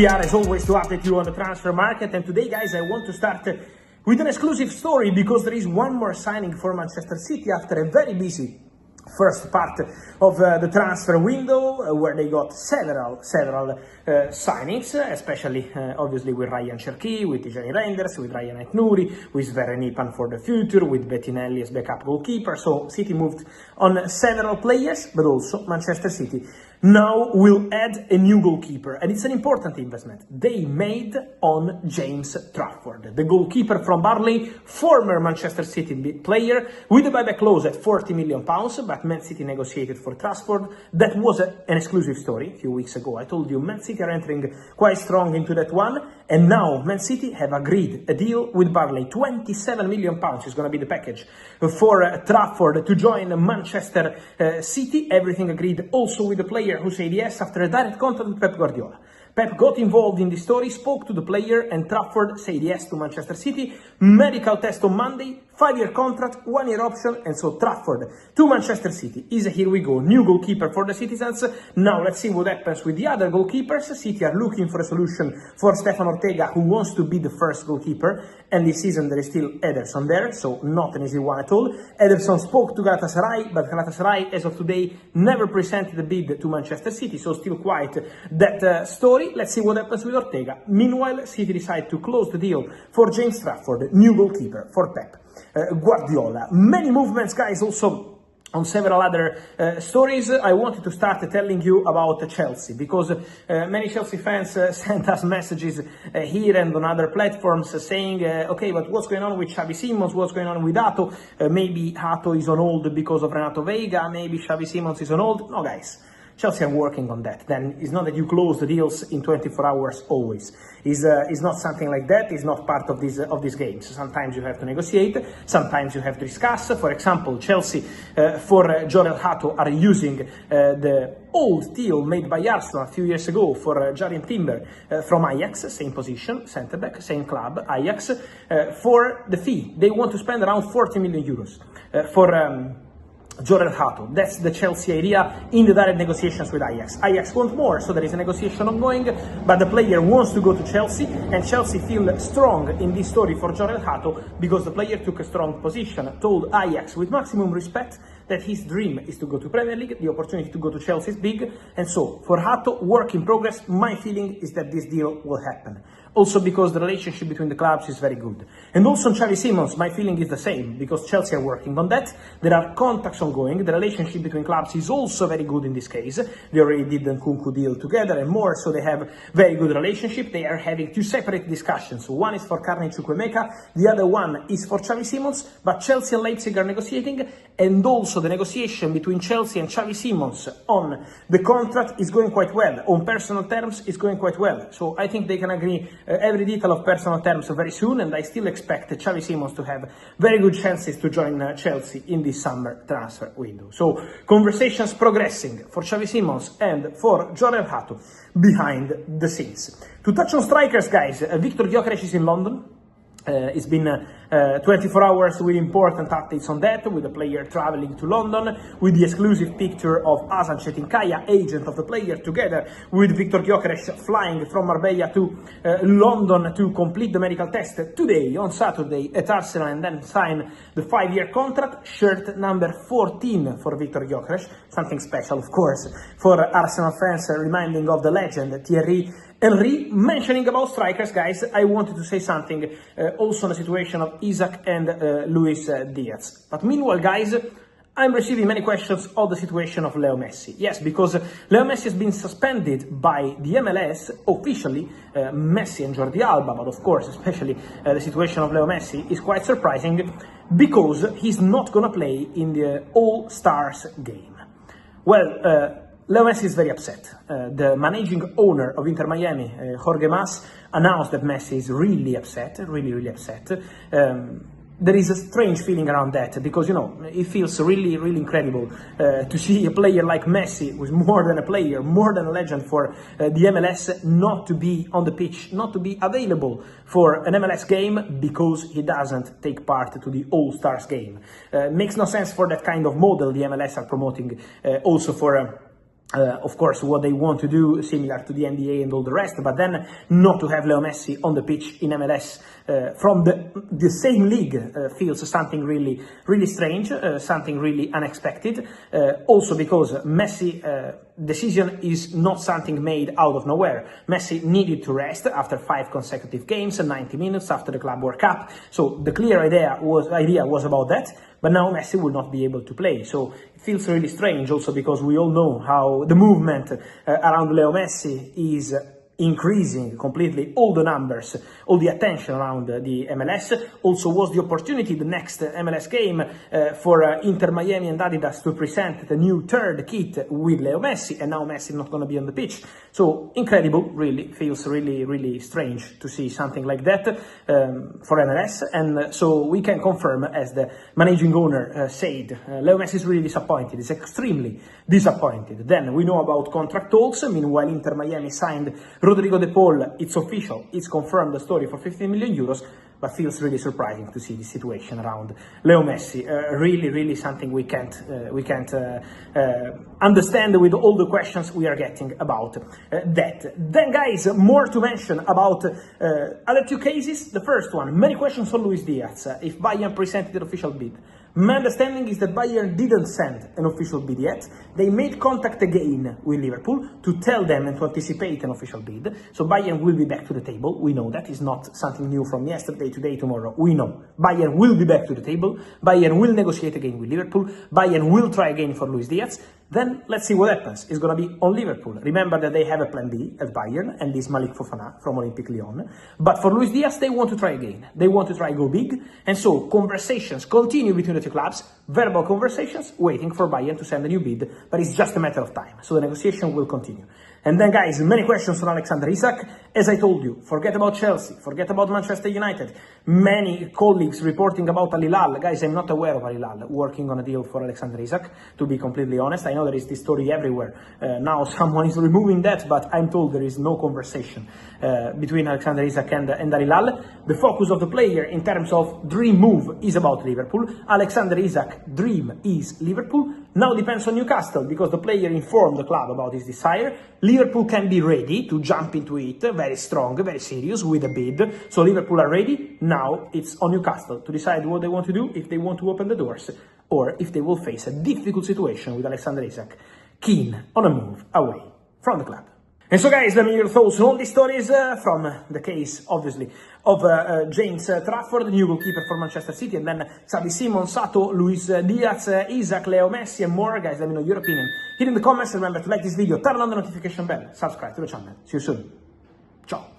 we are, as always, to update you on the transfer market. And today, guys, I want to start with an exclusive story because there is one more signing for Manchester City after a very busy first part of the transfer window, where they got several signings, especially obviously with Ryan Cherki, with Tijani Reinders, with Ryan Aït-Nouri, with Sverre Nipan for the future, with Bettinelli as backup goalkeeper. So City moved on several players, but also Manchester City now will add a new goalkeeper, and it's an important investment they made on James Trafford, the goalkeeper from Burnley, former Manchester City player, with a buyback clause at £40 million, but Man City negotiated for Trafford. That was an exclusive story a few weeks ago. I told you Man City are entering quite strong into that one, and now Man City have agreed a deal with Burnley. £27 million is going to be the package for Trafford to join Manchester City. Everything agreed also with the player who said yes after a direct contact with Pep Guardiola. Pep got involved in the story, spoke to the player, and Trafford said yes to Manchester City. Medical test on Monday, 5-year contract, 1-year option, and so Trafford to Manchester City is a here we go, new goalkeeper for the citizens. Now let's see what happens with the other goalkeepers. City are looking for a solution for Stefan Ortega, who wants to be the first goalkeeper, and this season there is still Ederson there, so not an easy one at all. Ederson spoke to Galatasaray, but Galatasaray, as of today, never presented a bid to Manchester City, so still quite that story. Let's see what happens with Ortega. Meanwhile, City decide to close the deal for James Trafford, new goalkeeper for Pep Guardiola. Many movements, guys, also on several other stories. I wanted to start telling you about Chelsea, because many Chelsea fans sent us messages here and on other platforms saying, okay, but what's going on with Xavi Simons, what's going on with Hato? Maybe Hato is on hold because of Renato Veiga, maybe Xavi Simons is on hold. No, guys. Chelsea are working on that. Then it's not that you close the deals in 24 hours always. It's not something like that. It's not part of these games. Sometimes you have to negotiate. Sometimes you have to discuss. For example, Chelsea for Jorrel Hato are using the old deal made by Arsenal a few years ago for Jarian Timber from Ajax, same position, centre back, same club, Ajax, for the fee. They want to spend around 40 million euros for Jorrel Hato. That's the Chelsea idea in the direct negotiations with Ajax. Ajax want more, so there is a negotiation ongoing, but the player wants to go to Chelsea, and Chelsea feel strong in this story for Jorrel Hato because the player took a strong position, told Ajax with maximum respect that his dream is to go to Premier League, the opportunity to go to Chelsea is big, and so for Hato, work in progress. My feeling is that this deal will happen. Also because the relationship between the clubs is very good. And also on Xavi Simons, my feeling is the same, because Chelsea are working on that. There are contacts ongoing. The relationship between clubs is also very good in this case. They already did the Nkunku deal together and more, so they have very good relationship. They are having two separate discussions. One is for Carney Chukwuemeka, the other one is for Xavi Simons, but Chelsea and Leipzig are negotiating, and also the negotiation between Chelsea and Xavi Simons on the contract is going quite well. On personal terms, it's going quite well. So I think they can agree every detail of personal terms very soon, and I still expect Xavi Simons to have very good chances to join Chelsea in this summer transfer window. So conversations progressing for Xavi Simons and for Jorrel Hato behind the scenes. To touch on strikers, guys, Viktor Gyökeres is in London. It's been 24 hours with important updates on that, with the player traveling to London, with the exclusive picture of Hasan Çetinkaya, agent of the player, together with Viktor Gyökeres flying from Marbella to London to complete the medical test today, on Saturday, at Arsenal, and then sign the 5-year contract. Shirt number 14 for Viktor Gyökeres, something special, of course, for Arsenal fans, reminding of the legend Thierry Henry. Mentioning about strikers, guys, I wanted to say something also on the situation of Isak and Luis Diaz. But meanwhile, guys, I'm receiving many questions on the situation of Leo Messi. Yes, because Leo Messi has been suspended by the MLS officially, Messi and Jordi Alba, but of course, especially the situation of Leo Messi is quite surprising because he's not going to play in the All-Stars game. Well, Leo Messi is very upset. The managing owner of Inter Miami, Jorge Mas, announced that Messi is really upset, really upset. There is a strange feeling around that because, you know, it feels really incredible to see a player like Messi, who's more than a player, more than a legend for the MLS, not to be on the pitch, not to be available for an MLS game because he doesn't take part to the All-Stars game. Makes no sense for that kind of model the MLS are promoting also for of course, what they want to do, similar to the NBA and all the rest, but then not to have Leo Messi on the pitch in MLS from the same league feels something really, really strange, something really unexpected. Also because Messi decision is not something made out of nowhere. Messi needed to rest after 5 consecutive games and 90 minutes after the Club World Cup. So the clear idea was about that. But now Messi will not be able to play. So it feels really strange also because we all know how the movement around Leo Messi is increasing completely, all the numbers, all the attention around the MLS. Also was the opportunity, the next MLS game, for Inter Miami and Adidas to present the new third kit with Leo Messi, and now Messi not going to be on the pitch. So incredible, really, feels really, really strange to see something like that for MLS, and so we can confirm, as the managing owner said, Leo Messi is really disappointed, he's extremely disappointed. Then we know about contract talks. Meanwhile, Inter Miami signed Rodrigo De Paul. It's official, it's confirmed, the story for 15 million euros, but feels really surprising to see the situation around Leo Messi. Really, really something we can't understand with all the questions we are getting about that. Then, guys, more to mention about other 2 cases. The first one, many questions on Luis Diaz. If Bayern presented an official bid. My understanding is that Bayern didn't send an official bid yet. They made contact again with Liverpool to tell them and to anticipate an official bid. So Bayern will be back to the table. We know that is not something new from yesterday, today, tomorrow. We know Bayern will be back to the table. Bayern will negotiate again with Liverpool. Bayern will try again for Luis Diaz. Then let's see what happens. It's going to be on Liverpool. Remember that they have a plan B at Bayern, and this Malik Fofana from Olympique Lyon. But for Luis Diaz, they want to try again. They want to try go big. And so conversations continue between the 2 clubs, verbal conversations, waiting for Bayern to send a new bid. But it's just a matter of time. So the negotiation will continue. And then, guys, many questions on Alexander Isak. As I told you, forget about Chelsea, forget about Manchester United. Many colleagues reporting about Al Hilal. Guys, I'm not aware of Al Hilal working on a deal for Alexander Isak, to be completely honest. I know there is this story everywhere. Now someone is removing that, but I'm told there is no conversation between Alexander Isak and Al Hilal. The focus of the player in terms of dream move is about Liverpool. Alexander Isak dream is Liverpool. Now depends on Newcastle, because the player informed the club about his desire. Liverpool can be ready to jump into it, very strong, very serious, with a bid. So Liverpool are ready. Now it's on Newcastle to decide what they want to do, if they want to open the doors, or if they will face a difficult situation with Alexander Isak, keen on a move away from the club. And so, guys, let me hear your thoughts on all these stories from the case, obviously, of James Trafford, the new goalkeeper for Manchester City, and then Xavi Simons, Hato, Luis Diaz, Isak, Leo Messi, and more. Guys, let me know your opinion here in the comments. Remember to like this video, turn on the notification bell, subscribe to the channel. See you soon. Ciao.